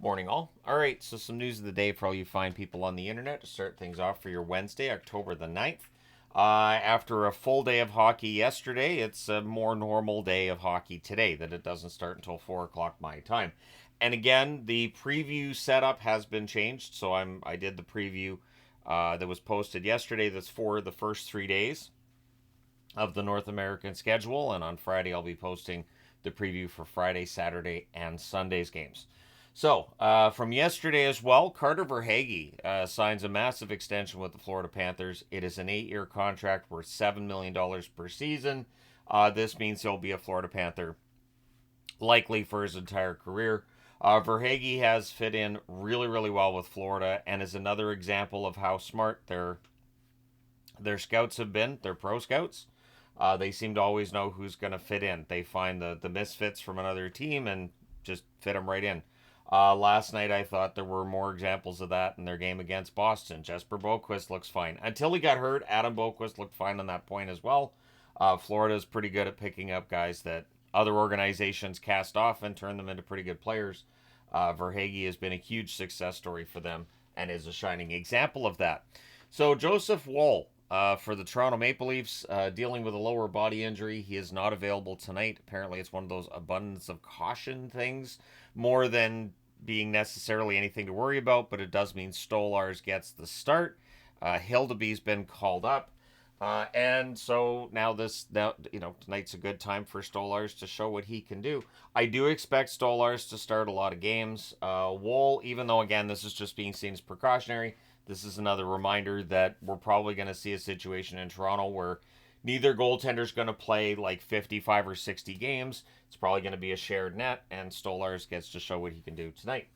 Morning, all. All right, so some news of the day for all you fine people on the internet to start things off for your Wednesday, October the 9th. After a full day of hockey yesterday, it's a more normal day of hockey today, that it doesn't start until 4 o'clock my time. And again, the preview setup has been changed, so I did the preview that was posted yesterday that's for the first 3 days of the North American schedule, and on Friday I'll be posting the preview for Friday, Saturday, and Sunday's games. So, from yesterday as well, Carter Verhaeghe signs a massive extension with the Florida Panthers. It is an 8-year contract worth $7 million per season. This means he'll be a Florida Panther likely for his entire career. Verhaeghe has fit in really, really well with Florida and is another example of how smart their scouts have been, their pro scouts. They seem to always know who's going to fit in. They find the misfits from another team and just fit them right in. Last night, I thought there were more examples of that in their game against Boston. Jesper Boquist looks fine. Until he got hurt, Adam Boquist looked fine on that point as well. Florida is pretty good at picking up guys that other organizations cast off and turn them into pretty good players. Verhaeghe has been a huge success story for them and is a shining example of that. So Joseph Woll, for the Toronto Maple Leafs, dealing with a lower body injury. He is not available tonight. Apparently, it's one of those abundance of caution things, more than being necessarily anything to worry about, but it does mean Stolarz gets the start. Hildeby's been called up. And so now tonight's a good time for Stolarz to show what he can do. I do expect Stolarz to start a lot of games. Woll, even though, again, this is just being seen as precautionary, this is another reminder that we're probably going to see a situation in Toronto where neither goaltender's going to play like 55 or 60 games. It's probably going to be a shared net, and Stolarz gets to show what he can do tonight.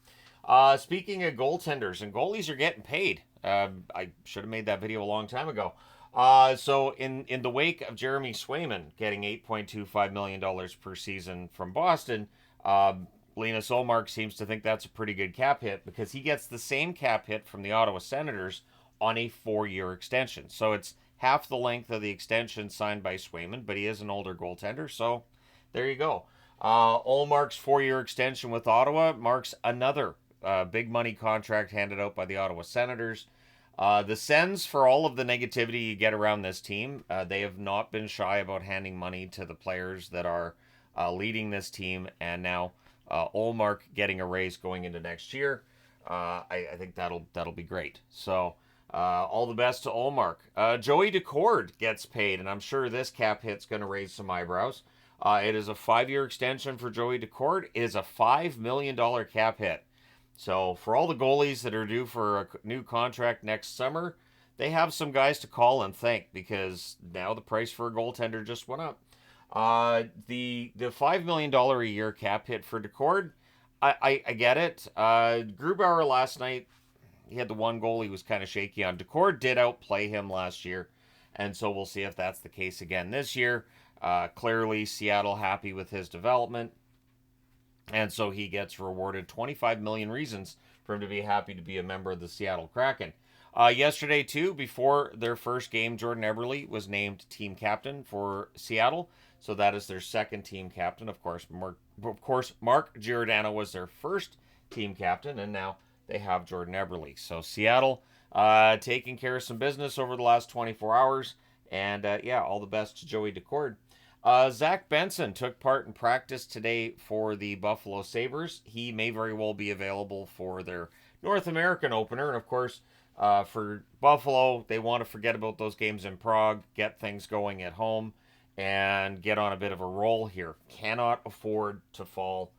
Speaking of goaltenders, and goalies are getting paid. I should have made that video a long time ago. So in the wake of Jeremy Swayman getting $8.25 million per season from Boston, Linus Ullmark seems to think that's a pretty good cap hit because he gets the same cap hit from the Ottawa Senators on a 4-year extension. So it's half the length of the extension signed by Swayman, but he is an older goaltender, so there you go. Ullmark's 4-year extension with Ottawa marks another big money contract handed out by the Ottawa Senators. The Sens, for all of the negativity you get around this team, they have not been shy about handing money to the players that are leading this team, and now Ullmark getting a raise going into next year. I think that'll be great. So all the best to Ullmark. Joey Daccord gets paid, and I'm sure this cap hit's going to raise some eyebrows. It is a 5-year extension for Joey Daccord. It is a $5 million cap hit. So for all the goalies that are due for a new contract next summer, they have some guys to call and thank because now the price for a goaltender just went up. The $5 million a year cap hit for Daccord, I get it. Grubauer last night, he had the one goal he was kind of shaky on. Daccord did outplay him last year, and so we'll see if that's the case again this year. Clearly, Seattle happy with his development, and so he gets rewarded 25 million reasons for him to be happy to be a member of the Seattle Kraken. Yesterday, too, before their first game, Jordan Eberle was named team captain for Seattle. So that is their second team captain. Of course, Mark Giordano was their first team captain, and now they have Jordan Eberle. So Seattle taking care of some business over the last 24 hours. And all the best to Joey Daccord. Zach Benson took part in practice today for the Buffalo Sabres. He may very well be available for their North American opener. And of course, for Buffalo, they want to forget about those games in Prague, get things going at home, and get on a bit of a roll here. Cannot afford to fall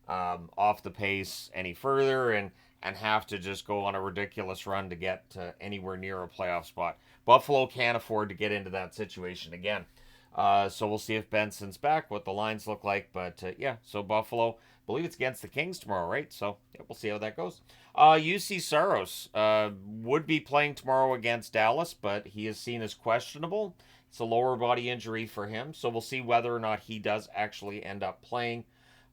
off the pace any further and have to just go on a ridiculous run to get to anywhere near a playoff spot. Buffalo can't afford to get into that situation again. So we'll see if Benson's back, what the lines look like. But so Buffalo, I believe it's against the Kings tomorrow, right? So we'll see how that goes. UC Saros would be playing tomorrow against Dallas, but he is seen as questionable. It's a lower body injury for him, so we'll see whether or not he does actually end up playing.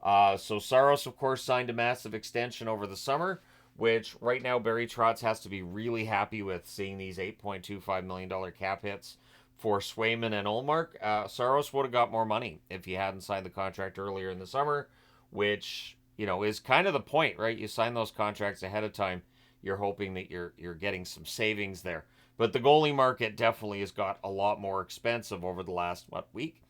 So Saros, of course, signed a massive extension over the summer, which right now Barry Trotz has to be really happy with, seeing these $8.25 million cap hits for Swayman and Ullmark. Saros would have got more money if he hadn't signed the contract earlier in the summer, which is kind of the point, right? You sign those contracts ahead of time. You're hoping that you're getting some savings there. But the goalie market definitely has got a lot more expensive over the last week.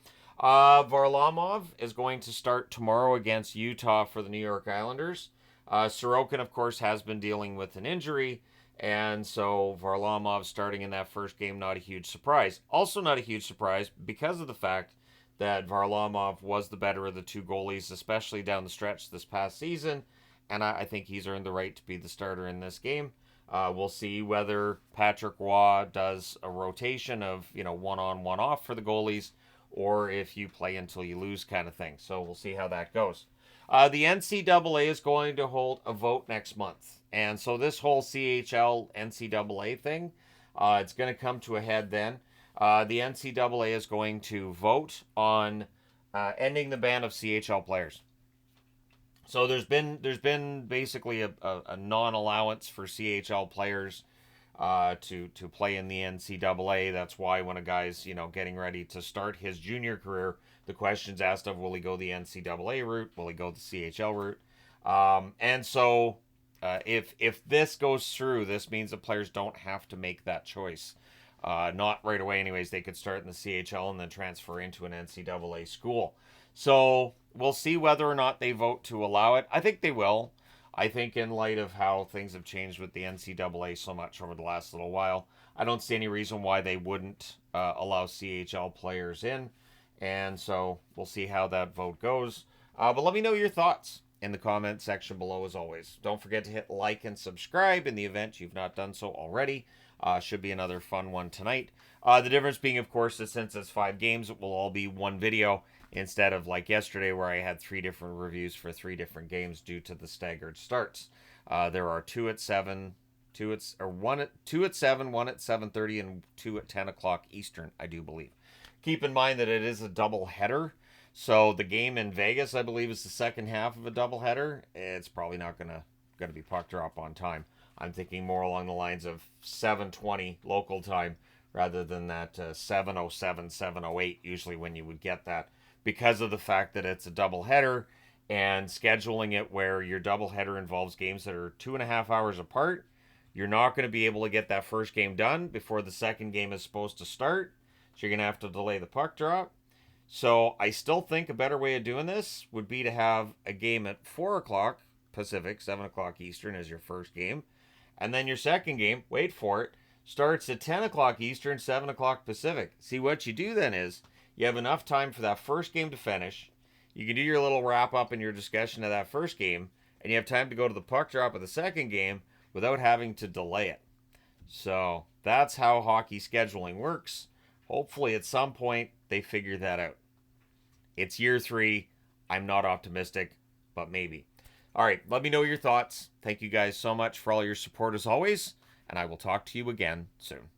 Varlamov is going to start tomorrow against Utah for the New York Islanders. Sorokin, of course, has been dealing with an injury, and so Varlamov starting in that first game, not a huge surprise. Also, not a huge surprise because of the fact that Varlamov was the better of the two goalies, especially down the stretch this past season, and I think he's earned the right to be the starter in this game. We'll see whether Patrick Roy does a rotation of, one on, one off for the goalies, or if you play until you lose kind of thing. So we'll see how that goes. The NCAA is going to hold a vote next month. And so this whole CHL NCAA thing, it's going to come to a head then. The NCAA is going to vote on ending the ban of CHL players. So there's been basically a non-allowance for CHL players to play in the NCAA. That's why when a guy's getting ready to start his junior career, the question's asked of will he go the NCAA route, will he go the CHL route, and so if this goes through, this means that players don't have to make that choice. Not right away, anyways. They could start in the CHL and then transfer into an NCAA school. So we'll see whether or not they vote to allow it. I think they will. I think in light of how things have changed with the NCAA so much over the last little while, I don't see any reason why they wouldn't allow CHL players in. And so we'll see how that vote goes. But let me know your thoughts in the comment section below as always. Don't forget to hit like and subscribe in the event you've not done so already. Should be another fun one tonight. The difference being, of course, that since it's 5 games, it will all be one video instead of like yesterday where I had 3 different reviews for 3 different games due to the staggered starts. There are 2 at 7, 2 at 7, 1 at 7:30, and 2 at 10 o'clock Eastern, I do believe. Keep in mind that it is a double header. So the game in Vegas, I believe, is the second half of a doubleheader. It's probably not gonna be puck drop on time. I'm thinking more along the lines of 7:20 local time rather than that 7:07, 7:08 usually when you would get that, because of the fact that it's a doubleheader and scheduling it where your doubleheader involves games that are 2.5 hours apart. You're not going to be able to get that first game done before the second game is supposed to start. So you're going to have to delay the puck drop. So I still think a better way of doing this would be to have a game at 4 o'clock Pacific, 7 o'clock Eastern as your first game. And then your second game, wait for it, starts at 10 o'clock Eastern, 7 o'clock Pacific. See, what you do then is you have enough time for that first game to finish. You can do your little wrap up and your discussion of that first game, and you have time to go to the puck drop of the second game without having to delay it. So that's how hockey scheduling works. Hopefully at some point they figure that out. It's year 3. I'm not optimistic, but maybe. All right, let me know your thoughts. Thank you guys so much for all your support as always, and I will talk to you again soon.